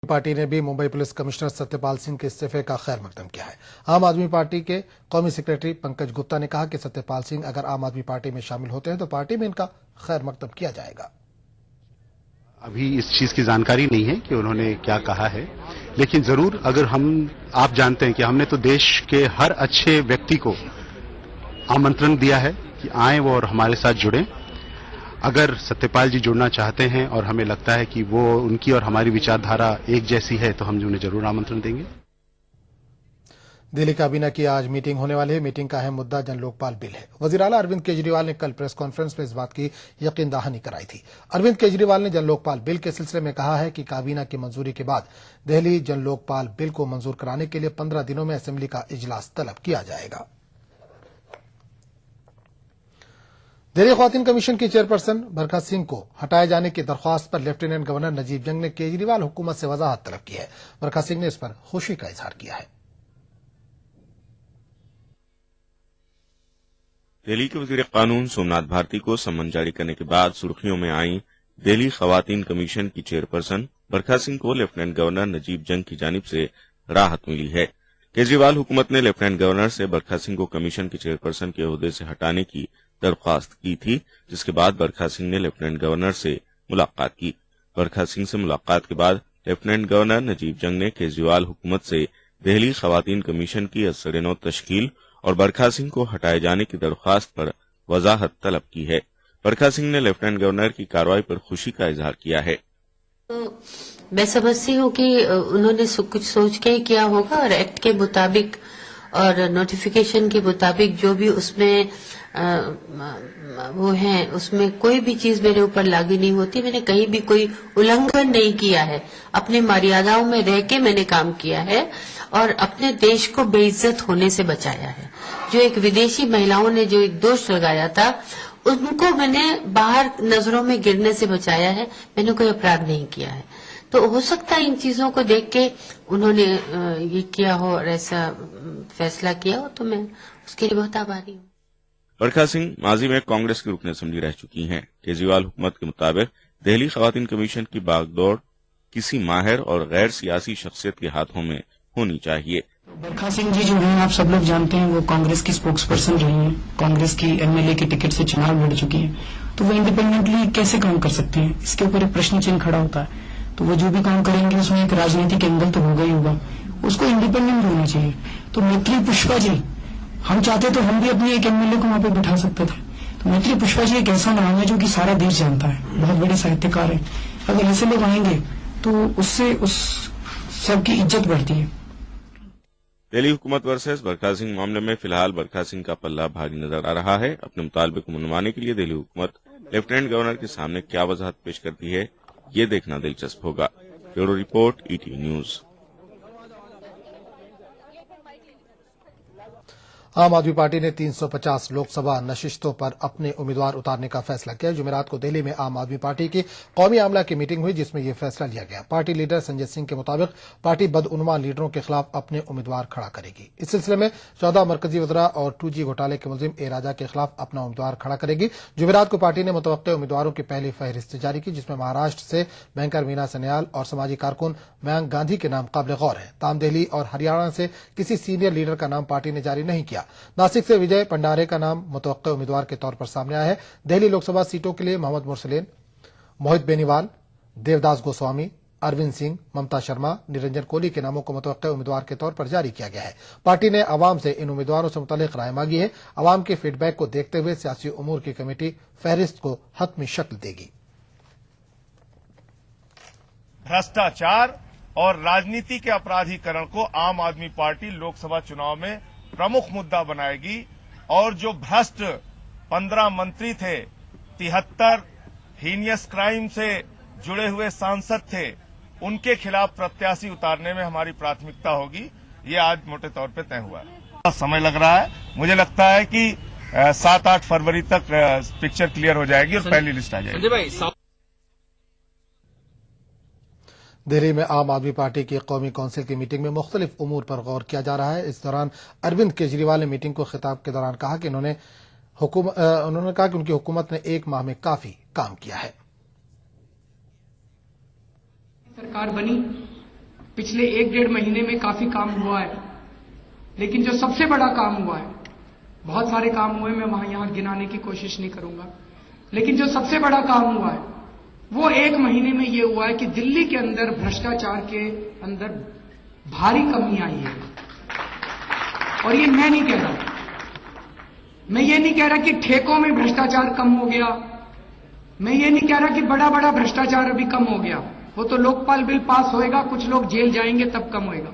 Party ने भी Mumbai police commissioner Satyapal Singh के इस्तीफे का खैर मकदम किया है। आम आदमी पार्टी के कौमी सेक्रेटरी पंकज गुप्ता ने कहा कि सत्यपाल सिंह अगर आम आदमी पार्टी में शामिल होते हैं तो पार्टी में इनका खैर मकदम किया जाएगा। अभी इस चीज की जानकारी नहीं है कि उन्होंने क्या कहा है, लेकिन जरूर अगर आप जानते हैं कि हमने तो देश के हर अच्छे व्यक्ति को आमंत्रण दिया है कि आए वो और हमारे साथ जुड़ें। अगर सत्यपाल जी जुड़ना चाहते हैं और हमें लगता है कि वो उनकी और हमारी विचारधारा एक जैसी है तो हम उन्हें जरूर आमंत्रण देंगे। दिल्ली काबीना की आज मीटिंग होने वाली है। मीटिंग का अहम मुद्दा जन लोकपाल बिल है। वजीर आला अरविंद केजरीवाल ने कल प्रेस कॉन्फ्रेंस में इस बात की यकीन दहानी कराई थी। अरविंद केजरीवाल ने जन लोकपाल बिल के सिलसिले में कहा है कि काबीना की मंजूरी के बाद दिल्ली जन लोकपाल बिल को मंजूर कराने के लिए 15 दिनों में असेंबली का इजलास तलब किया जाएगा। दिल्ली ख्वातीन कमीशन की चेयरपर्सन बरखा सिंह को हटाए जाने की दरख्वास्त पर लेफ्टिनेंट गवर्नर नजीब जंग ने केजरीवाल हुकूमत से वजाहत तलब की है। बरखा सिंह ने इस पर खुशी का इजहार किया है। दिल्ली के वजीर कानून सोमनाथ भारती को सम्मन जारी करने के बाद सुर्खियों में आई दिल्ली ख्वातीन कमीशन की चेयरपर्सन बरखा सिंह को लेफ्टिनेंट गवर्नर नजीब जंग की जानिब से राहत मिली है। केजरीवाल हुकूमत ने लेफ्टिनेंट गवर्नर से बरखा सिंह को कमीशन की चेयरपर्सन के ओहदे से हटाने की दरख्वास्त की थी, जिसके बाद बरखा सिंह ने लेफ्टिनेंट गवर्नर से मुलाकात की। बरखा सिंह से मुलाकात के बाद लेफ्टिनेंट गवर्नर नजीब जंग ने केजरीवाल हुकूमत से दिल्ली ख्वातीन कमीशन की असर-ए-नौ तश्कील और बरखा सिंह को हटाए जाने की दरख्वास्त पर वजाहत तलब की है। बरखा सिंह ने लेफ्टिनेंट गवर्नर की कार्रवाई पर खुशी का इजहार किया है। तो मैं समझती हूँ कि उन्होंने कुछ सोच के ही किया होगा और एक्ट के मुताबिक और नोटिफिकेशन के मुताबिक जो भी उसमें वो है, उसमें कोई भी चीज मेरे ऊपर लागू नहीं होती। मैंने कहीं भी कोई उल्लंघन नहीं किया है। अपनी मर्यादाओं में रह के मैंने काम किया है और अपने देश को बेइज्जत होने से बचाया है। जो एक विदेशी महिलाओं ने जो एक दोष लगाया था, उनको मैंने बाहर नजरों में गिरने से बचाया है। मैंने कोई अपराध नहीं किया है। तो हो सकता है इन चीजों को देख के उन्होंने ये किया हो और ऐसा फैसला किया हो, तो मैं उसके लिए बहुत आभारी हूँ। बरखा सिंह माजी में कांग्रेस की रुकन असेंबली रह चुकी हैं। केजरीवाल हुकूमत के मुताबिक दिल्ली ख्वातीन कमीशन की बागडोर किसी माहिर और गैर सियासी शख्सियत के हाथों में होनी चाहिए। बरखा सिंह जी जो हैं, आप सब लोग जानते हैं, वो कांग्रेस की स्पोक्स पर्सन रही हैं। कांग्रेस की एमएलए की टिकट से चुनाव लड़ चुकी हैं। तो वो इंडिपेंडेंटली कैसे काम कर सकते हैं, इसके ऊपर एक प्रश्न चिन्ह खड़ा होता है। तो वो जो भी काम करेंगे उसमें एक राजनीतिक एंगल तो होगा ही होगा। उसको इंडिपेंडेंट होना चाहिए। तो मैत्री पुष्पा जी, हम चाहते तो हम भी अपनी एक एमएलए को वहां पे बिठा सकते थे। तो मैत्री पुष्पा जी एक ऐसा नाम है जो कि सारा देश जानता है, बहुत बड़े साहित्यकार है। अगर ऐसे लोग आएंगे तो उससे उस सबकी इज्जत बढ़ती है। दिल्ली हुकूमत वर्सेस बरखा सिंह मामले में फिलहाल बरखा सिंह का पल्ला भारी नजर आ रहा है। अपने मुतालबे को मनवाने के लिए दिल्ली हुकूमत लेफ्टिनेंट गवर्नर के सामने क्या वजाहत पेश करती है, ये देखना दिलचस्प होगा। Bureau report, ETV news. आम आदमी पार्टी ने 350 लोकसभा नशिस्तों पर अपने उम्मीदवार उतारने का फैसला किया। जुमेरात को दिल्ली में आम आदमी पार्टी की कौमी आमला की मीटिंग हुई, जिसमें यह फैसला लिया गया। पार्टी लीडर संजय सिंह के मुताबिक पार्टी बदउन्वा लीडरों के खिलाफ अपने उम्मीदवार खड़ा करेगी। इस सिलसिले में 14 मरकजी वज़रा और 2G घोटाले के मुलजिम ए राजा के खिलाफ अपना उम्मीदवार खड़ा करेगी। जुमेरात को पार्टी ने मुतवक्किल उम्मीदवारों की पहली फहरिस्त जारी की, जिसमें महाराष्ट्र से बैंकर मीना सन्याल और समाजी कारकुन मयंक गांधी के नाम काबिल गौर है। ताम दिल्ली और हरियाणा से किसी सीनियर लीडर का नाम पार्टी ने जारी नहीं किया। नासिक से विजय पंडारे का नाम मुतवक्किल उम्मीदवार के तौर पर सामने आया है। दिल्ली लोकसभा सीटों के लिए मोहम्मद मुरसलीन, मोहित बेनीवाल, देवदास गोस्वामी, अरविंद सिंह, ममता शर्मा, निरंजन कोहली के नामों को मुतवक्किल उम्मीदवार के तौर पर जारी किया गया है। पार्टी ने अवाम से इन उम्मीदवारों से मुतल्लिक राय मांगी है। अवाम के फीडबैक को देखते हुए सियासी उमूर की कमेटी फहरिस्त को हतमी शक्ल देगी। भ्रष्टाचार और राजनीति के अपराधीकरण को आम आदमी पार्टी लोकसभा चुनाव में प्रमुख मुद्दा बनाएगी और जो भ्रष्ट 15 मंत्री थे, 73 हीनियस क्राइम से जुड़े हुए सांसद थे, उनके खिलाफ प्रत्याशी उतारने में हमारी प्राथमिकता होगी। ये आज मोटे तौर पे तय हुआ है। समय लग रहा है, मुझे लगता है कि 7-8 फरवरी तक पिक्चर क्लियर हो जाएगी और पहली लिस्ट आ जाएगी। दिल्ली में आम आदमी पार्टी की कौमी काउंसिल की मीटिंग में मुख्तलिफ उमूर पर गौर किया जा रहा है। इस दौरान अरविंद केजरीवाल ने मीटिंग को खिताब के दौरान कहा कि उन्होंने कहा कि उनकी हुकूमत ने 1 माह में काफी काम किया है। सरकार बनी पिछले 1-1.5 महीने में काफी काम हुआ है, लेकिन जो सबसे बड़ा काम हुआ है, बहुत सारे काम हुए, मैं वहां यहां गिनाने की कोशिश नहीं करूंगा, लेकिन जो सबसे बड़ा काम हुआ है वो 1 महीने में ये हुआ है कि दिल्ली के अंदर भ्रष्टाचार के अंदर भारी कमी आई है। और ये मैं नहीं कह रहा, मैं ये नहीं कह रहा कि ठेकों में भ्रष्टाचार कम हो गया, मैं ये नहीं कह रहा कि बड़ा बड़ा भ्रष्टाचार अभी कम हो गया, वो तो लोकपाल बिल पास होएगा, कुछ लोग जेल जाएंगे तब कम होएगा।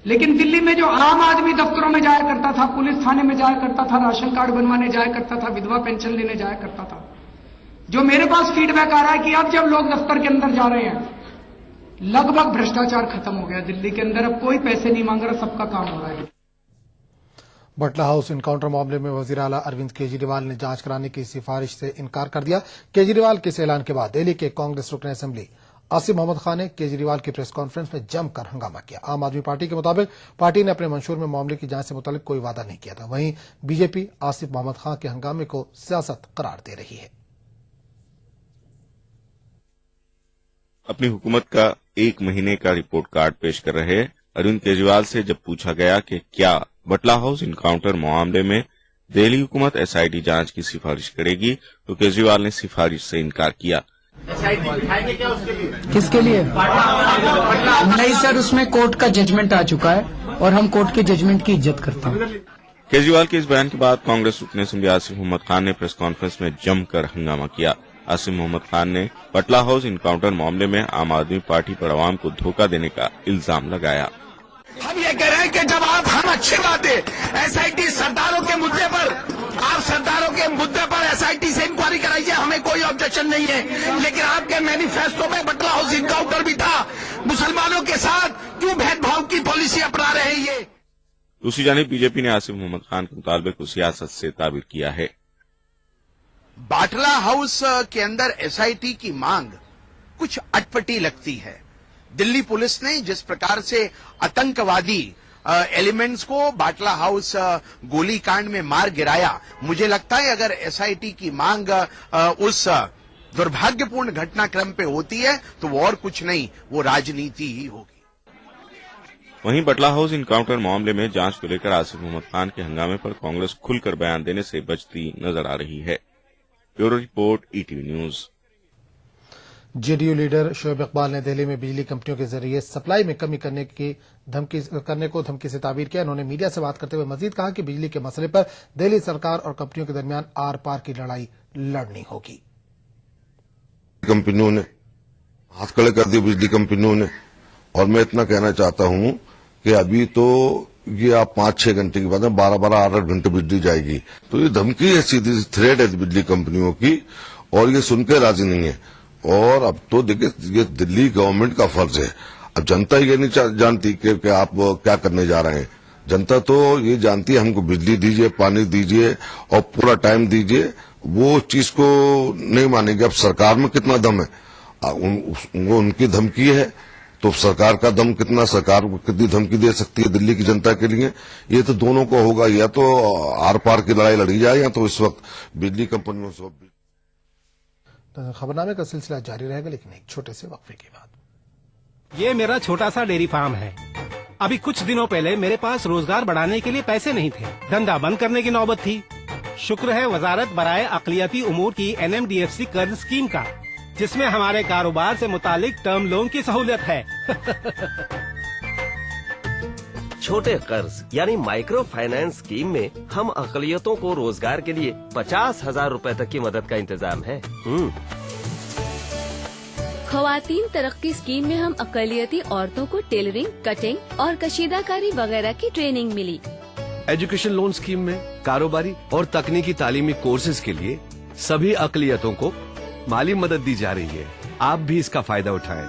लेकिन दिल्ली में जो आम आदमी दफ्तरों में जाया करता था, पुलिस थाने में जाया करता था, राशन कार्ड बनवाने जाया करता था, विधवा पेंशन लेने जाया करता था, जो मेरे पास फीडबैक आ रहा है कि अब जब लोग दफ्तर के अंदर जा रहे हैं, लगभग भ्रष्टाचार खत्म हो गया दिल्ली के अंदर। अब कोई पैसे नहीं मांग रहा, सबका काम हो रहा है। बटला हाउस इनकाउंटर मामले में वजीर आला अरविंद केजरीवाल ने जांच कराने की सिफारिश से इनकार कर दिया। केजरीवाल के इस ऐलान के बाद दिल्ली के कांग्रेस रुकन असेंबली आसिफ मोहम्मद खान ने केजरीवाल की प्रेस कॉन्फ्रेंस में जमकर हंगामा किया। आम आदमी पार्टी के मुताबिक पार्टी ने अपने मंशूर में मामले की जांच से मुतालिक कोई वादा नहीं किया था। वहीं बीजेपी आसिफ मोहम्मद खान के हंगामे को सियासत करार दे रही है। अपनी हुकूमत का 1 महीने का रिपोर्ट कार्ड पेश कर रहे अरविंद केजरीवाल से जब पूछा गया कि क्या बटला हाउस इनकाउंटर मामले में दिल्ली हुकूमत एसआईटी जांच की सिफारिश करेगी, तो केजरीवाल ने सिफारिश से इनकार किया। किसके लिए? नहीं सर, उसमें कोर्ट का जजमेंट आ चुका है और हम कोर्ट के जजमेंट की इज्जत करते हैं। केजरीवाल के इस बयान के बाद कांग्रेस रुकन असेंबली आसिफ मोहम्मद खान ने प्रेस कॉन्फ्रेंस में जमकर हंगामा किया। आसिफ मोहम्मद खान ने बटला हाउस इनकाउंटर मामले में आम आदमी पार्टी पर आवाम को धोखा देने का इल्जाम लगाया। हम ये कह रहे हैं कि जब हम अच्छी बात है एसआईटी सरदारों के मुद्दे पर, आप सरदारों के मुद्दे पर एसआईटी से इंक्वायरी कराइए, हमें कोई ऑब्जेक्शन नहीं है, लेकिन आपके मैनिफेस्टो में बटला हाउस इनकाउंटर भी था। मुसलमानों के साथ क्यों भेदभाव की पॉलिसी अपना रहे हैं? ये दूसरी जानिब बीजेपी ने आसिफ मोहम्मद खान के मुतालबे को सियासत से ताबीर किया है। बाटला हाउस के अंदर एसआईटी की मांग कुछ अटपटी लगती है। दिल्ली पुलिस ने जिस प्रकार से आतंकवादी एलिमेंट्स को बाटला हाउस गोलीकांड में मार गिराया, मुझे लगता है अगर एसआईटी की मांग उस दुर्भाग्यपूर्ण घटनाक्रम पे होती है तो वो और कुछ नहीं, वो राजनीति ही होगी। वहीं बटला हाउस इनकाउंटर मामले में जांच को लेकर आसिफ मोहम्मद खान के हंगामे पर कांग्रेस खुलकर बयान देने से बचती नजर आ रही है। Bureau report, ETV news. JDU leader Shoaib Iqbal ने दिल्ली में बिजली कंपनियों के जरिए सप्लाई में कमी करने को धमकी से ताबीर किया। उन्होंने मीडिया से बात करते हुए मजीद कहा कि बिजली के मसले पर दिल्ली सरकार और कंपनियों के दरमियान आर पार की लड़ाई लड़नी होगी। कंपनियों ने हाथ खड़े कर दिए, बिजली कंपनियों ने, और मैं इतना कहना चाहता हूं कि अभी तो ये आप 5-6 घंटे के बाद 12-12, 8 घंटे बिजली जाएगी, तो ये धमकी है, सीधी थ्रेट है बिजली कंपनियों की, और ये सुन के राजी नहीं है। और अब तो देखिए, ये दिल्ली गवर्नमेंट का फर्ज है। अब जनता ये नहीं जानती कि आप क्या करने जा रहे हैं। जनता तो ये जानती है, हमको बिजली दीजिए, पानी दीजिए और पूरा टाइम दीजिए। वो चीज को नहीं मानेंगे। अब सरकार में कितना दम है, उनकी धमकी है, तो सरकार का दम कितना, सरकार को कितनी धमकी दे सकती है दिल्ली की जनता के लिए, ये तो दोनों को होगा। या तो आर पार की लड़ाई लड़ी जाए, या तो इस वक्त बिजली कंपनियों से। खबरनामे का सिलसिला जारी रहेगा, लेकिन एक छोटे से वक्फे के बाद। ये मेरा छोटा सा डेयरी फार्म है। अभी कुछ दिनों पहले मेरे पास रोजगार बढ़ाने के लिए पैसे नहीं थे, धंधा बंद करने की नौबत थी। शुक्र है वजारत बराए अक़लियती उमूर की NMDFC कर्ज स्कीम का, जिसमें हमारे कारोबार से मुतालिक टर्म लोन की सहूलियत है। छोटे कर्ज यानी माइक्रो फाइनेंस स्कीम में हम अक़लियतों को रोजगार के लिए 50,000 रूपए तक की मदद का इंतजाम है। ख़वातीन तरक्की स्कीम में हम अक़लियती औरतों को टेलरिंग, कटिंग और कशीदाकारी वगैरह की ट्रेनिंग मिली। एजुकेशन लोन स्कीम में कारोबारी और तकनीकी तालीमी कोर्सेज के लिए सभी अक़लियतों को माली मदद दी जा रही है। आप भी इसका फायदा उठाएं।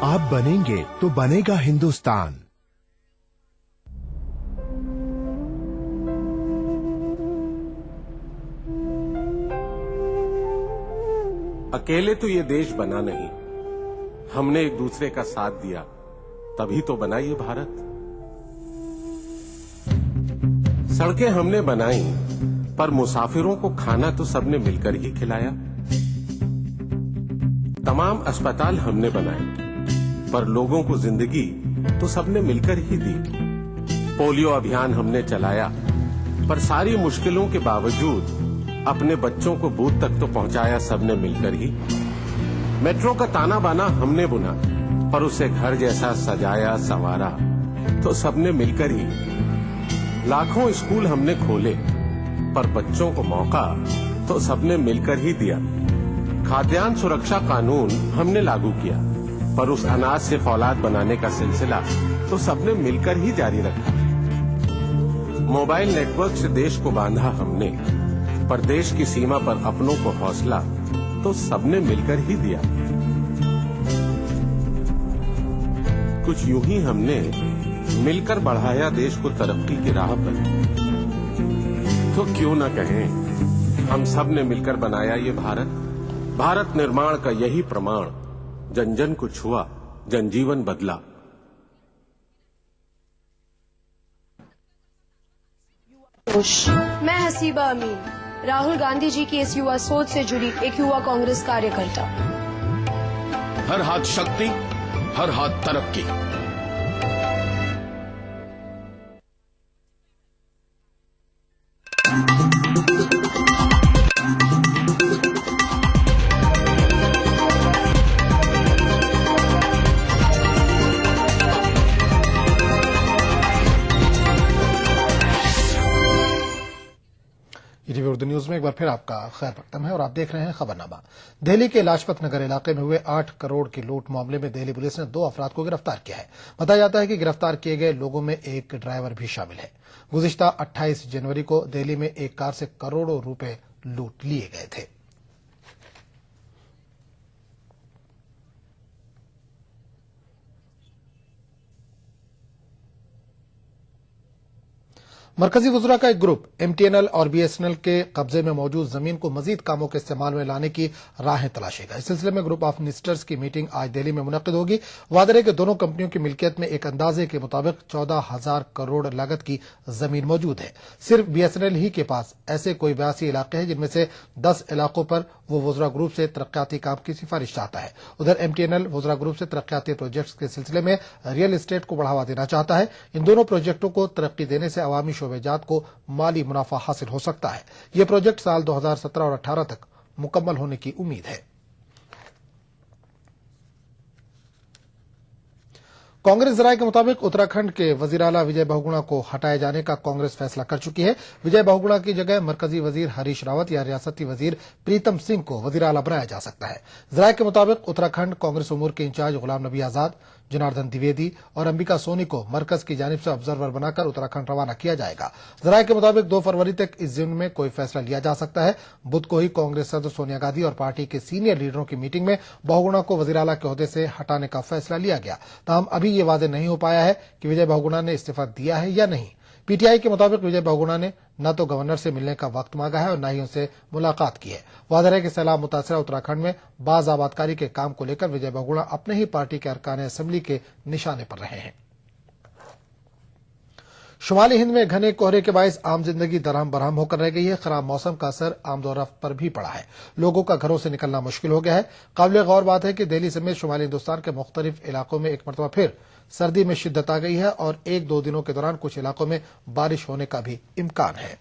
आप बनेंगे तो बनेगा हिंदुस्तान। अकेले तो ये देश बना नहीं, हमने एक दूसरे का साथ दिया, तभी तो बना ये भारत। सड़कें हमने बनाई, पर मुसाफिरों को खाना तो सबने मिलकर ही खिलाया। तमाम अस्पताल हमने बनाए, पर लोगों को जिंदगी तो सबने मिलकर ही दी। पोलियो अभियान हमने चलाया, पर सारी मुश्किलों के बावजूद अपने बच्चों को बूथ तक तो पहुंचाया सबने मिलकर ही। मेट्रो का ताना बाना हमने बुना, पर उसे घर जैसा सजाया संवारा तो सबने मिलकर ही। लाखों स्कूल हमने खोले, पर बच्चों को मौका तो सबने मिलकर ही दिया। खाद्यान्न सुरक्षा कानून हमने लागू किया, पर उस अनाज से फौलाद बनाने का सिलसिला तो सबने मिलकर ही जारी रखा। मोबाइल नेटवर्क से देश को बांधा हमने, पर देश की सीमा पर अपनों को हौसला तो सबने मिलकर ही दिया। कुछ यूं ही हमने मिलकर बढ़ाया देश को तरक्की की राह पर। तो क्यों न कहें, हम सब ने मिलकर बनाया ये भारत। भारत निर्माण का यही प्रमाण, जन जन को छुआ, जनजीवन बदला। मैं हसीबा अमीन, राहुल गांधी जी की इस युवा सोच से जुड़ी एक युवा कांग्रेस कार्यकर्ता। हर हाथ शक्ति, हर हाथ तरक्की। ईटीवी उर्दू न्यूज में एक बार फिर आपका खैर मकदम है और आप देख रहे हैं खबरनामा। दिल्ली के लाजपत नगर इलाके में हुए 8 करोड़ की लूट मामले में दिल्ली पुलिस ने 2 अफराद को गिरफ्तार किया है। बताया जाता है कि गिरफ्तार किए गए लोगों में एक ड्राइवर भी शामिल है। गुज़िश्ता 28 जनवरी को दिल्ली में एक कार से करोड़ों रुपए लूट लिए गए थे। मरकजी वज़रा का एक ग्रुप एमटीएनएल और बीएसएनएल के कब्जे में मौजूद जमीन को मजीद कामों के इस्तेमाल में लाने की राहें तलाशेगा। इस सिलसिले में ग्रुप ऑफ मिनिस्टर्स की मीटिंग आज दिल्ली में मुनक्किद होगी। वादे के दोनों कंपनियों की मिल्कियत में एक अंदाजे के मुताबिक 14,000 करोड़ लागत की जमीन मौजूद है। सिर्फ बीएसएनएल ही के पास ऐसे कोई 82 इलाके हैं जिनमें से 10 इलाकों पर वो वज़रा ग्रुप से तरक्याती काम की सिफारिश चाहता है। उधर एमटीएनएल वज़रा ग्रुप से तरक्याती प्रोजेक्ट्स के सिलसिले में रियल एस्टेट को बढ़ावा देना चाहता है। इन दोनों प्रोजेक्टों को तरक्की देने से अवामी शोबेजात को माली मुनाफा हासिल हो सकता है। ये प्रोजेक्ट साल 2017 और 18 तक मुकम्मल होने की उम्मीद है। कांग्रेस जराये के मुताबिक उत्तराखंड के वजीर आला विजय बहुगुणा को हटाए जाने का कांग्रेस फैसला कर चुकी है। विजय बहुगुणा की जगह मरकजी वजीर हरीश रावत या रियासती वजीर प्रीतम सिंह को वजीर आला बनाया जा सकता है। जराये के मुताबिक उत्तराखंड कांग्रेस उमूर के इंचार्ज गुलाम नबी आजाद, जनार्दन द्विवेदी और अंबिका सोनी को मरकज की जानिब से ऑब्जर्वर बनाकर उत्तराखंड रवाना किया जाएगा। जराये के मुताबिक 2 फरवरी तक इस जिम्न में कोई फैसला लिया जा सकता है। बुध को ही कांग्रेस सदर सोनिया गांधी और पार्टी के सीनियर लीडरों की मीटिंग में बहुगुणा को वजीर आला के ओहदे से हटाने का फैसला लिया गया। ताहम अभी ये वादे नहीं हो पाया है कि विजय बहुगुणा ने इस्तीफा दिया है या नहीं। पीटीआई के मुताबिक विजय बहुगुणा ने न तो गवर्नर से मिलने का वक्त मांगा है और न ही उनसे मुलाकात की है। वाज़ेह है कि सैलाब मुतासरा उत्तराखंड में बाज़ आबादकारी के काम को लेकर विजय बहुगुणा अपने ही पार्टी के अरकान असेंबली के निशाने पर रहे हैं। शुमाली हिंद में घने कोहरे के बायस आम जिंदगी दरहम बरहम होकर रह गई है। खराब मौसम का असर आमदोरफ्त पर भी पड़ा है। लोगों का घरों से निकलना मुश्किल हो गया है। काबिल गौर बात है कि दिल्ली समेत शुमाली हिंदुस्तान के मुख्तलिफ इलाकों में एक मरतबा फिर सर्दी में शिद्दत आ गई है और 1-2 दिनों के दौरान कुछ इलाकों में बारिश होने का भी इम्कान है।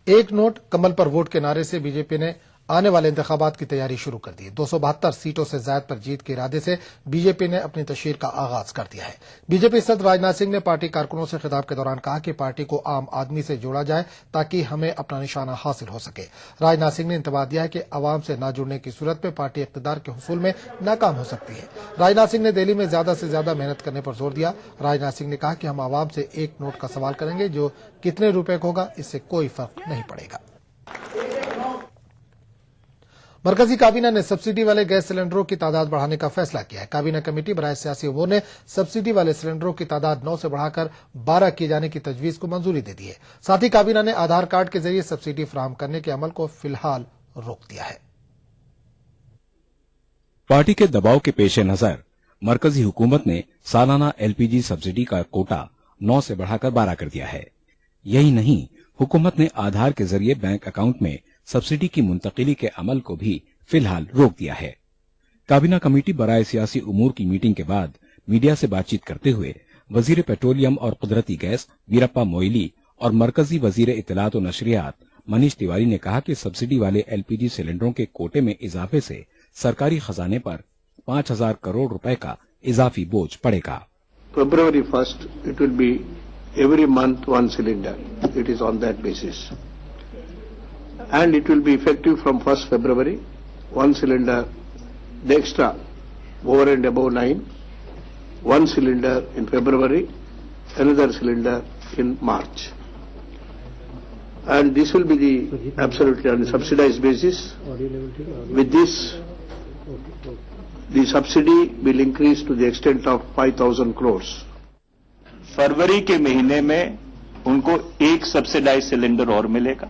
एक नोट कमल पर वोट के नारे से बीजेपी ने आने वाले इंतखाबात की तैयारी शुरू कर दी। 272 सीटों से ज्यादा पर जीत के इरादे से बीजेपी ने अपनी तशहीर का आगाज कर दिया है। बीजेपी सदर राजनाथ सिंह ने पार्टी कारकुनों से खिताब के दौरान कहा कि पार्टी को आम आदमी से जोड़ा जाए ताकि हमें अपना निशाना हासिल हो सके। राजनाथ सिंह ने इंतबाह दिया है कि अवाम से न जुड़ने की सूरत में पार्टी इख्तिदार के हुसूल में नाकाम हो सकती है। राजनाथ सिंह ने दिल्ली में ज्यादा से ज्यादा मेहनत करने पर जोर दिया। राजनाथ सिंह ने कहा कि हम आवाम से एक नोट का सवाल करेंगे, जो कितने रुपए का होगा इससे कोई फर्क नहीं पड़ेगा। मरकजी काबीना ने सब्सिडी वाले गैस सिलेंडरों की तादाद बढ़ाने का फैसला किया है। काबीना कमेटी बराए सियासी उमूर ने सब्सिडी वाले सिलेंडरों की तादाद 9 से बढ़ाकर 12 किए जाने की तजवीज को मंजूरी दे दी है। साथ ही काबीना ने आधार कार्ड के जरिए सब्सिडी फराहम करने के अमल को फिलहाल रोक दिया है। पार्टी के दबाव के पेश नजर मरकजी हुकूमत ने सालाना एलपीजी सब्सिडी का कोटा 9 से बढ़ाकर 12 कर दिया है। यही नहीं, हुकूमत ने आधार के जरिए बैंक अकाउंट में सब्सिडी की मुंतकिली के अमल को भी फिलहाल रोक दिया है। काबीना कमेटी बराए सियासी उमूर की मीटिंग के बाद मीडिया से बातचीत करते हुए वजीर पेट्रोलियम और कुदरती गैस वीरप्पा मोइली और मरकजी वजीर इत्तलात और नशरियात मनीष तिवारी ने कहा कि सब्सिडी वाले एलपीजी सिलेंडरों के कोटे में इजाफे से सरकारी खजाने पर 5,000 करोड़ रुपए का इजाफी बोझ पड़ेगा। February 1st, it will be every month one cylinder. It is on that basis. And it will be effective from 1st February, one cylinder, the extra, over and above 9, one cylinder in February, another cylinder in March. And this will be the absolutely on a subsidized basis. With this, the subsidy will increase to the extent of 5,000 crores. फरवरी के महीने में उनको एक subsidise cylinder और मिलेगा।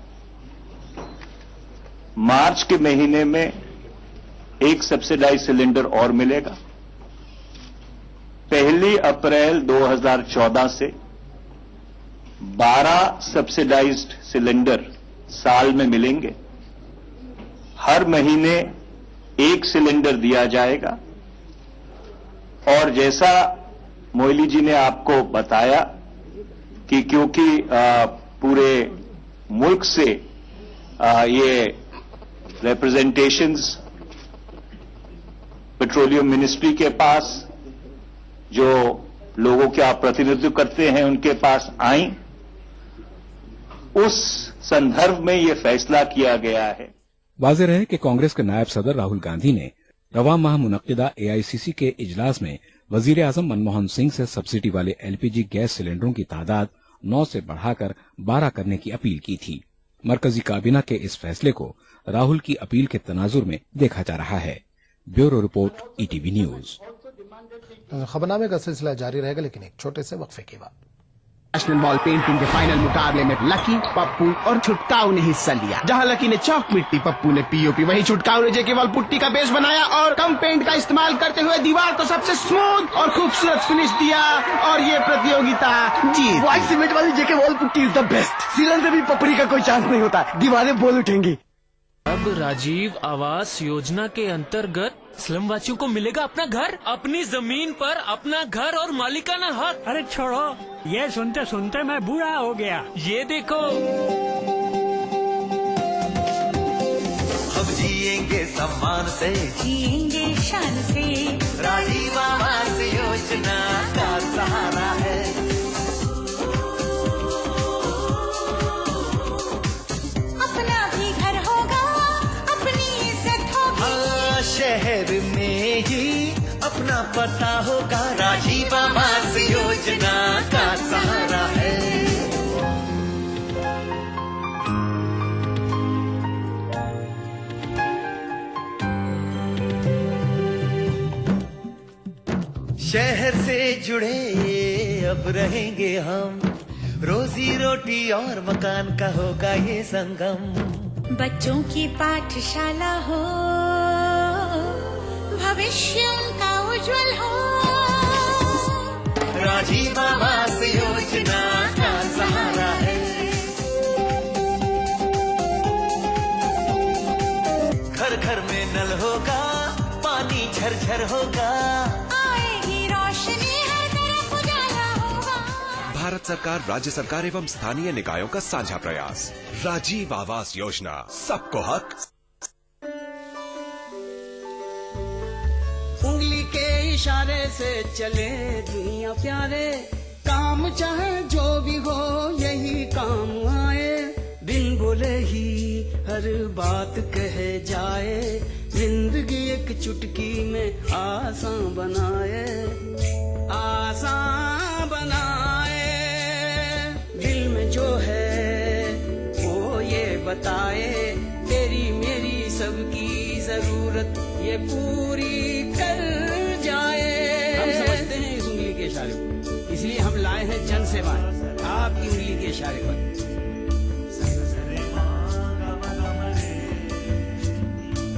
मार्च के महीने में एक सब्सिडाइज सिलेंडर और मिलेगा। 1 अप्रैल 2014 से 12 सब्सिडाइज्ड सिलेंडर साल में मिलेंगे। हर महीने एक सिलेंडर दिया जाएगा। और जैसा मोइली जी ने आपको बताया कि क्योंकि पूरे मुल्क से ये रिप्रेजेंटेशंस पेट्रोलियम मिनिस्ट्री के पास जो लोगों का प्रतिनिधित्व करते हैं उनके पास आई, उस संदर्भ में ये फैसला किया गया है। वाज़ेह है कि कांग्रेस के नायब सदर राहुल गांधी ने रवा माह मुनक्किदा एआईसीसी के इजलास में वजीर आजम मनमोहन सिंह से सब्सिडी वाले एलपीजी गैस सिलेंडरों की तादाद 9 से बढ़ाकर 12 करने की अपील की थी। मरकजी काबीना के इस फैसले को राहुल की अपील के तनाजुर में देखा जा रहा है। Bureau report, ETV news. खबरनामे का सिलसिला जारी रहेगा, लेकिन एक छोटे से वक्फे के बाद। नेशनल बॉल पेंटिंग के फाइनल मुकाबले में लकी, पप्पू और छुटकाऊ ने हिस्सा लिया। जहां लकी ने चौक मिट्टी, पप्पू ने पीओपी, वहीं छुटकाऊ ने जेके वॉल पुट्टी का बेस बनाया और कम पेंट का इस्तेमाल करते हुए दीवार को सबसे स्मूथ और खूबसूरत फिनिश दिया और ये प्रतियोगिता जीत। व्हाइट सीमेंट वाली JK wall putty is the best. सीलन से भी पपड़ी का कोई चांस नहीं होता, दीवारें बोल उठेंगी। अब राजीव आवास योजना के अंतर्गत स्लम वासियों को मिलेगा अपना घर, अपनी जमीन पर अपना घर और मालिकाना हक। अरे छोड़ो, ये सुनते सुनते मैं बूढ़ा हो गया। ये देखो, अब जिएंगे सम्मान से, जिएंगे शान से, राजीव आवास योजना का सहारा है। अपना भी घर होगा, अपनी इज्जत होगी, शहर में ही अपना पता होगा, राजीव आवास योजना का सहारा है। शहर से जुड़े अब रहेंगे हम, रोजी रोटी और मकान का होगा ये संगम। बच्चों की पाठशाला हो, भविष्य उनका उज्जवल हो, राजीव आवास योजना का सहारा है। घर घर में नल होगा, पानी झरझर होगा, आएगी रोशनी, हर तरफ उजाला होगा। भारत सरकार, राज्य सरकार एवं स्थानीय निकायों का साझा प्रयास, राजीव आवास योजना, सबको हक। उंगली के इशारे से चले दुनिया प्यारे, काम चाहे जो भी हो यही काम आए, बिन बोले ही हर बात कहे जाए, जिंदगी एक चुटकी में आसान बनाए, आसान बनाए। दिल में जो है वो ये बताए, तेरी मेरी सबकी जरूरत ये पूरी कर जाए। हम समझते हैं इस उंगली के इशारे को, इसलिए हम लाए हैं जन सेवा आपकी उंगली के इशारे पर।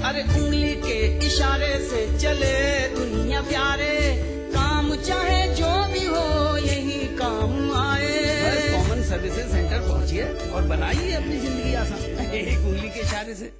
अरे उंगली के इशारे से चले दुनिया प्यारे, काम चाहे जो भी हो यही काम आए। बस कॉमन सर्विसेज सेंटर पहुंचिए और बनाइए अपनी जिंदगी आसान एक उंगली के इशारे से।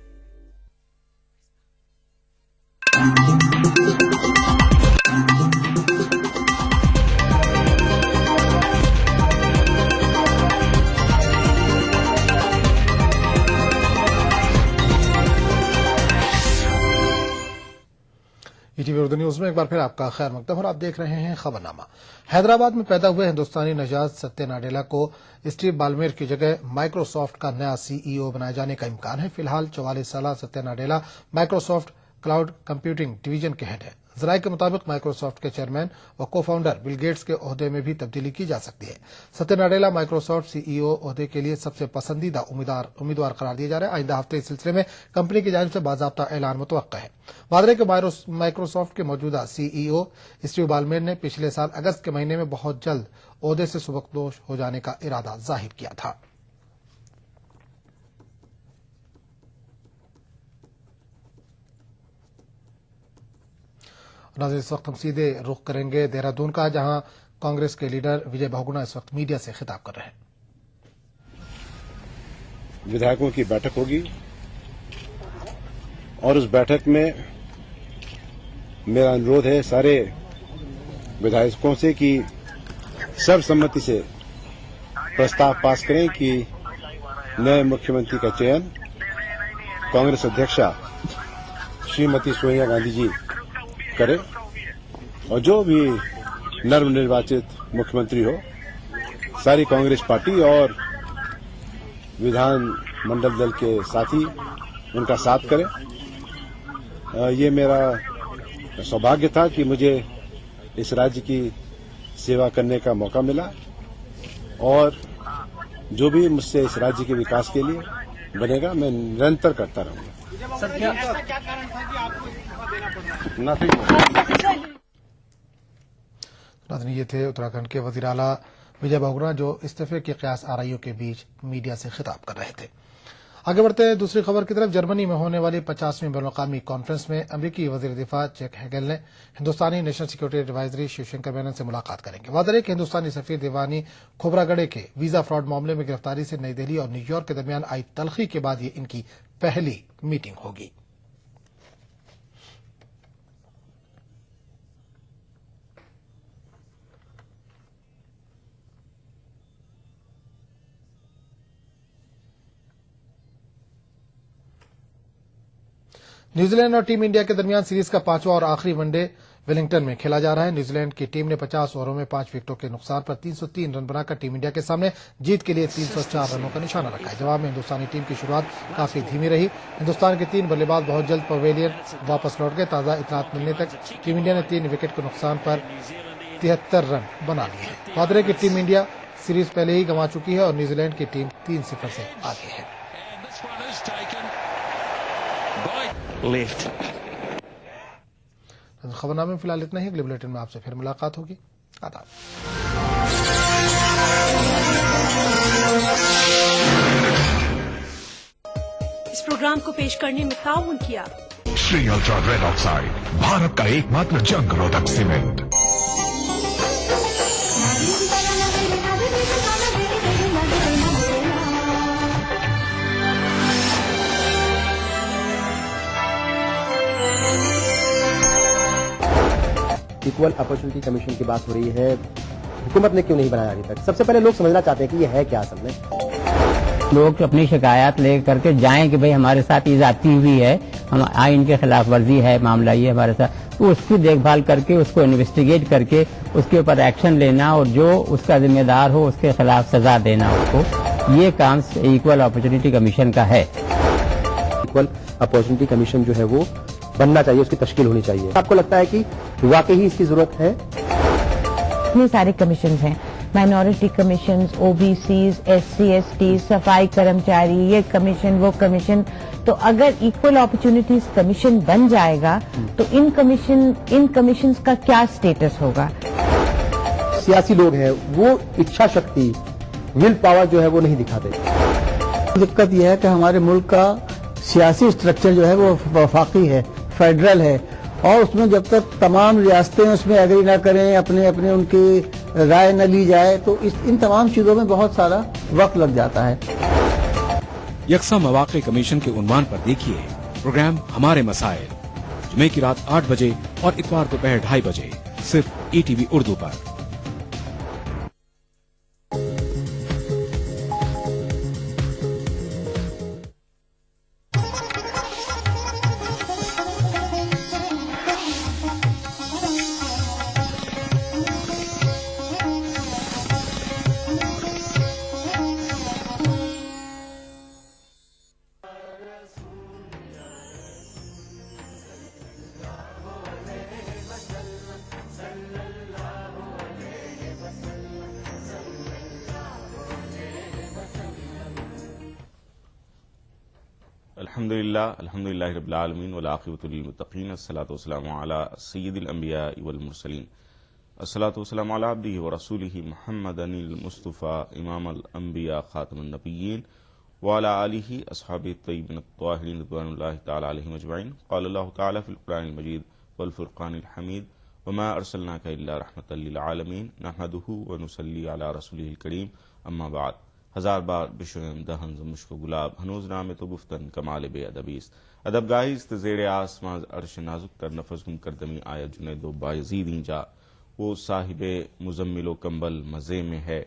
ईटीवी उर्दू न्यूज में एक बार फिर आपका खैर मकदम और आप देख रहे हैं खबरनामा। हैदराबाद में पैदा हुए हिंदुस्तानी नजाद सत्य नाडेला को स्टीव बाल्मेर की जगह माइक्रोसॉफ्ट का नया सीईओ बनाए जाने का इम्कान है। फिलहाल 44 साल सत्य Nadella Microsoft cloud computing division के हेड है। जराये के मुताबिक माइक्रोसॉफ्ट के चेयरमैन और को फाउंडर बिल गेट्स के ओहदे में भी तब्दीली की जा सकती है। सत्य नाडेला माइक्रोसॉफ्ट सीईओ ओहदे के लिए सबसे पसंदीदा उम्मीदवार करार दिए जा रहे हैं। आइंदा हफ्ते इस सिलसिले में कंपनी की जानिब से बाज़ाब्ता ऐलान मुतवक्का है। वादरे के माइक्रोसॉफ्ट के मौजूदा सीईओ स्टीव बाल्मेर ने पिछले साल अगस्त के महीने में बहुत जल्द ओहदे से सुबकदोश हो जाने का इरादा जाहिर किया था। नाज़रीन, इस वक्त हम सीधे रुख करेंगे देहरादून का, जहां कांग्रेस के लीडर विजय बहुगुणा इस वक्त मीडिया से खिताब कर रहे हैं। विधायकों की बैठक होगी और उस बैठक में मेरा अनुरोध है सारे विधायकों से कि सर्वसम्मति से प्रस्ताव पास करें कि नए मुख्यमंत्री का चयन कांग्रेस अध्यक्षा श्रीमती सोनिया गांधी जी करे और जो भी नवनिर्वाचित मुख्यमंत्री हो सारी कांग्रेस पार्टी और विधान मंडल दल के साथी उनका साथ करें। ये मेरा सौभाग्य था कि मुझे इस राज्य की सेवा करने का मौका मिला और जो भी मुझसे इस राज्य के विकास के लिए बनेगा मैं निरंतर करता रहूंगा। सर, क्या कारण था कि आपको इस्तीफा देना पड़ रहा है? ये थे उत्तराखंड के वजीर आला विजय बहुगुणा जो इस्तीफे के कयास आरआईओ के बीच मीडिया से खिताब कर रहे थे। आगे बढ़ते हैं दूसरी खबर की तरफ। जर्मनी में होने वाली 50वीं बैनुल-अक़वामी कॉन्फ्रेंस में अमरीकी वजीर दिफा जैक हेगल ने Hindustani national security advisory Shivshankar Menon से मुलाकात करेंगे। वादे है कि हिंदुस्तानी सफीर दीवानी खोबरागड़े के वीजा फ्रॉड मामले में गिरफ्तारी से नई दिल्ली और न्यूयॉर्क के दरमियान आई तलखी के बाद ये इनकी पहली मीटिंग होगी। न्यूजीलैंड और टीम इंडिया के दरमियान सीरीज का 5वां और आखिरी वनडे वेलिंगटन में खेला जा रहा है। न्यूजीलैंड की टीम ने 50 ओवरों में 5 विकेटों के नुकसान पर 303 रन बनाकर टीम इंडिया के सामने जीत के लिए 304 रनों का निशाना रखा है। जवाब में हिंदुस्तानी टीम की शुरुआत काफी धीमी रही। हिंदुस्तान के 3 बल्लेबाज बहुत जल्द पवेलियन वापस लौट गए। ताजा इतलात मिलने तक टीम इंडिया ने 3 विकेट के नुकसान पर 73 रन बना लिए हैं। वादरे की टीम इंडिया सीरीज पहले ही गंवा चुकी है और न्यूजीलैंड की टीम 3-0 से आगे है। खबरनामे में फिलहाल इतना ही। अगले बुलेटिन में आपसे फिर मुलाकात होगी। आदाब। इस प्रोग्राम को पेश करने में ताउन किया Shri ultra red oxide, Bharat का एकमात्र जंग रोधक सीमेंट। इक्वल अपॉर्चुनिटी कमीशन की बात हो रही है, हुकूमत ने क्यों नहीं बनाया अभी तक? सबसे पहले लोग समझना चाहते हैं कि ये है क्या असल में। लोग अपनी शिकायत ले करके जाएं कि भाई हमारे साथ ये जाती हुई है, हम आइन के खिलाफ वर्जी है, मामला ये हमारे साथ, तो उसकी देखभाल करके उसको इन्वेस्टिगेट करके उसके ऊपर एक्शन लेना और जो उसका जिम्मेदार हो उसके खिलाफ सजा देना उसको, ये काम इक्वल अपॉर्चुनिटी कमीशन का है। इक्वल अपॉर्चुनिटी कमीशन जो है वो बनना चाहिए, उसकी तश्कील होनी चाहिए। आपको लगता है कि वाकई ही इसकी जरूरत है? इतने सारे कमीशन हैं, minority commission, OBCs, SC, ST, सफाई कर्मचारी, ये कमीशन वो कमीशन, तो अगर इक्वल अपॉर्चुनिटीज कमीशन बन जाएगा तो इन कमीशन का क्या स्टेटस होगा? सियासी लोग हैं वो इच्छा शक्ति, विल पावर जो है वो नहीं दिखाते। दिक्कत यह है कि हमारे मुल्क का सियासी स्ट्रक्चर जो है वो वफाकी है, फेडरल है, और उसमें जब तक तमाम रियासतें उसमें एग्री ना करें, अपने अपने उनकी राय न ली जाए, तो इन तमाम चीजों में बहुत सारा वक्त लग जाता है। यकसा मौक़े कमीशन के उन्वान पर देखिए प्रोग्राम हमारे मसाइल, जुमे की रात 8 बजे और इतवार दोपहर 2:30 बजे सिर्फ ETV उर्दू पर। अल्हम्दुलिल्लाहि रब्बिल आलमीन वल आक़िबतु लिल मुत्तक़ीन अस्सलातु वस्सलामु अला सय्यिदिल अंबिया वल मुरसलीन अस्सलातु वस्सलामु अला अब्दिही व रसूलिही मुहम्मदिल मुस्तफ़ा इमामुल अंबिया खातमुन नबिय्यीन व अला आलिहि अस्हाबिही तय्यिबीन अत्ताहिरीन रिज़वानुल्लाहि तआला अलैहिम अजमईन क़ाल अल्लाहु तआला फ़िल क़ुरआनिल मजीद वल फ़ुरक़ानिल हमीद व मा अर्सलनाका इल्ला रहमतल लिल आलमीन नहमदुहु व नुसल्ली अला रसूलिहिल करीम अम्मा बाद। हजार बार बिशुम दहन मुश्क गुलाब हनूज नाम तो गुफ्तन कमाल बे अदबीस अदब गाइस ज़ेरे आसमां अर्श नाजुक तर नफस गुम करदमी आया जुनैदो बायज़ीद इंजा वो साहिबे मुज़म्मिलो कंबल मज़े में है,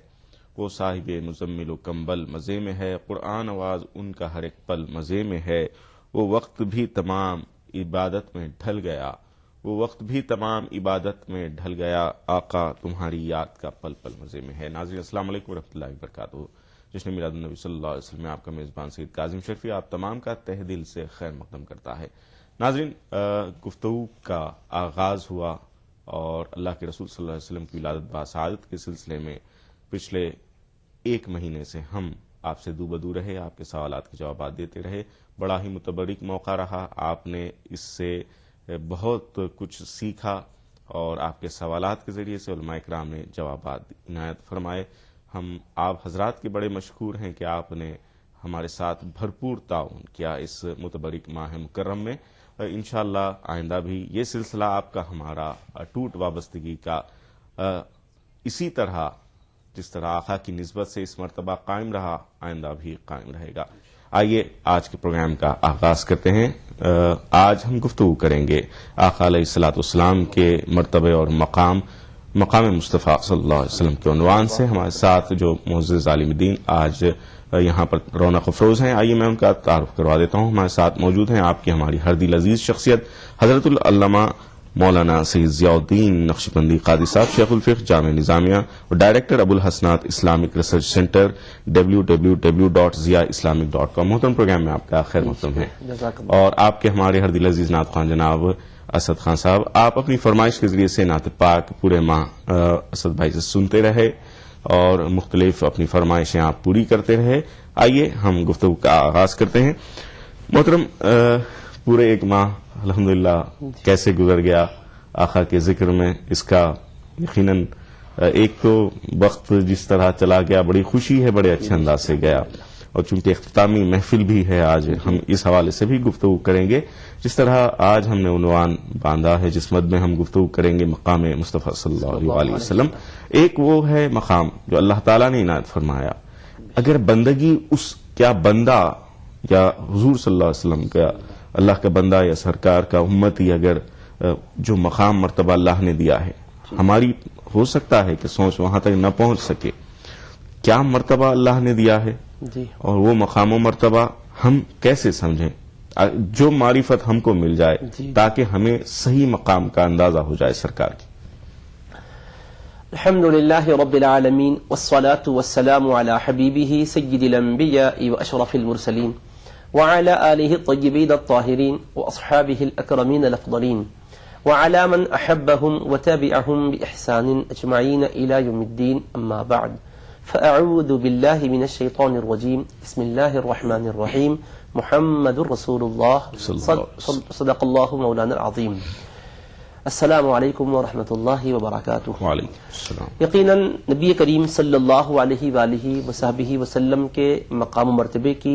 वो साहिबे मुज़म्मिलो कंबल मज़े में है, कुरान आवाज़ उनका हर एक पल मज़े में है, वो वक्त भी तमाम इबादत में ढल गया, वो वक्त भी तमाम इबादत में ढल गया, आका तुम्हारी याद का पल पल मज़े में है। नाज़रीन अस्सलाम वालेकुम रहमतुल्लाहि व बरकातुहू। जश्न मिलाद नबी सल्लल्लाहु अलैहि वसल्लम में आपका मेज़बान सईद काज़िम शरीफ़ी आप तमाम का तहे दिल से खैर मक़दम करता है। नाज़रीन गुफ्तगू का आगाज़ हुआ और अल्लाह के रसूल सल्लल्लाहु अलैहि वसल्लम की विलादत बासआदत के सिलसिले में पिछले 1 महीने से हम आपसे दूबदू रहे, आपके सवालात के जवाब देते रहे। बड़ा ही मुतबर्रिक मौका रहा, आपने इससे बहुत कुछ सीखा और आपके सवालात के ज़रिए से उलमा इकराम ने जवाब इनायत फरमाए। हम आप हजरात के बड़े मशकूर हैं कि आपने हमारे साथ भरपूर ताउन किया इस मुतबरिक माह मुकर्रम में। इंशाअल्लाह आइंदा भी ये सिलसिला आपका हमारा टूट वाबस्तगी का इसी तरह जिस तरह आका की निस्बत से इस मरतबा कायम रहा, आइंदा भी कायम रहेगा। आइए आज के प्रोग्राम का आगाज करते हैं। आज हम गुफ्तगू करेंगे आका अलैहिस्सलातु वस्सलाम के मर्तबे और मकाम मुस्तफ़ा सल्लल्लाहु अलैहि वसल्लम के उन्वान से हमारे साथ जो मुअज़्ज़िज़ आलिम दीन आज यहाँ पर रौनक अफरोज हैं। आइए मैं उनका तारुफ करवा देता हूँ। हमारे साथ मौजूद हैं आपकी हमारी हर दिल अजीज शख्सियत हजरतुल अल्लामा मौलाना सैयद ज़ियाउद्दीन नक्शबंदी क़ादी साहब, शेखुल फ़िक़्ह जामे निज़ामिया और डायरेक्टर अबुल हसनात इस्लामिक रिसर्च सेंटर www.ziaislamic.com। मोहतरम प्रोग्राम में आपका खैर मक़दम है। और आपके हमारे हर दिल अजीज नात खान जनाब असद खान साहब, आप अपनी फरमाइश के जरिए से नात पाक पूरे माह असद भाई से सुनते रहे और मुख्तलिफ अपनी फरमाइशें आप पूरी करते रहे। आइए हम गुफ्तगू का आगाज करते हैं। मोहतरम पूरे 1 माह अल्हम्दुलिल्लाह कैसे गुजर गया आका के जिक्र में, इसका यकीनन एक तो वक्त जिस तरह चला गया बड़ी खुशी है, बड़े अच्छे अंदाज से गया और चूंकि इख्तितामी महफिल भी है आज हम इस हवाले से भी गुफ्तगू करेंगे। जिस तरह आज हमने उन्वान बांधा है जिस मद में हम गुफ्तगू करेंगे मकाम मुस्तफ़ा सल्लल्लाहु अलैहि वसल्लम, एक वो है मकाम जो अल्लाह ताला ने इनायत फरमाया। अगर बंदगी उस क्या बंदा या हुजूर सल्लल्लाहु अलैहि वसल्लम का अल्लाह का बंदा या सरकार का उम्मती अगर जो मकाम मर्तबा अल्लाह ने दिया है, हमारी हो सकता है कि सोच वहां तक न पहुंच सके, क्या मर्तबा अल्लाह ने दिया है जी। और वो मकाम मर्तबा हम कैसे समझें, जो मारिफत हमको मिल जाए ताकि हमें सही मकाम का अंदाजा हो जाए सरकार की। अल्हम्दुलिल्लाहि रब्बिल आलमीन वस्सलातु वस्सलामु अला हबीबिही सय्यिदिल अंबिया व अशरफिल मुरसलीन व अला आलिहि तय्यिबीन अत्ताहिरीन व अस्हाबिहिल अकरमीन अल अफदलीन वअला मन अहब्बहुम व तबिअहुम बिइहसान अजमईन इला यौमिद्दीन अम्मा बाद फ़अऊज़ु बिल्लाहि मिनश शैतानिर रजीम बिस्मिल्लाहिर रहमानिर रहीम मुहम्मदुर रसूलुल्लाह सदक़ल्लाहु मौलाना अज़ीम। अस्सलामु अलैकुम व रहमतुल्लाहि व बरकातुहू। यकीनन नबी करीम सल्लल्लाहु अलैहि वसल्लम के मकाम मर्तबे की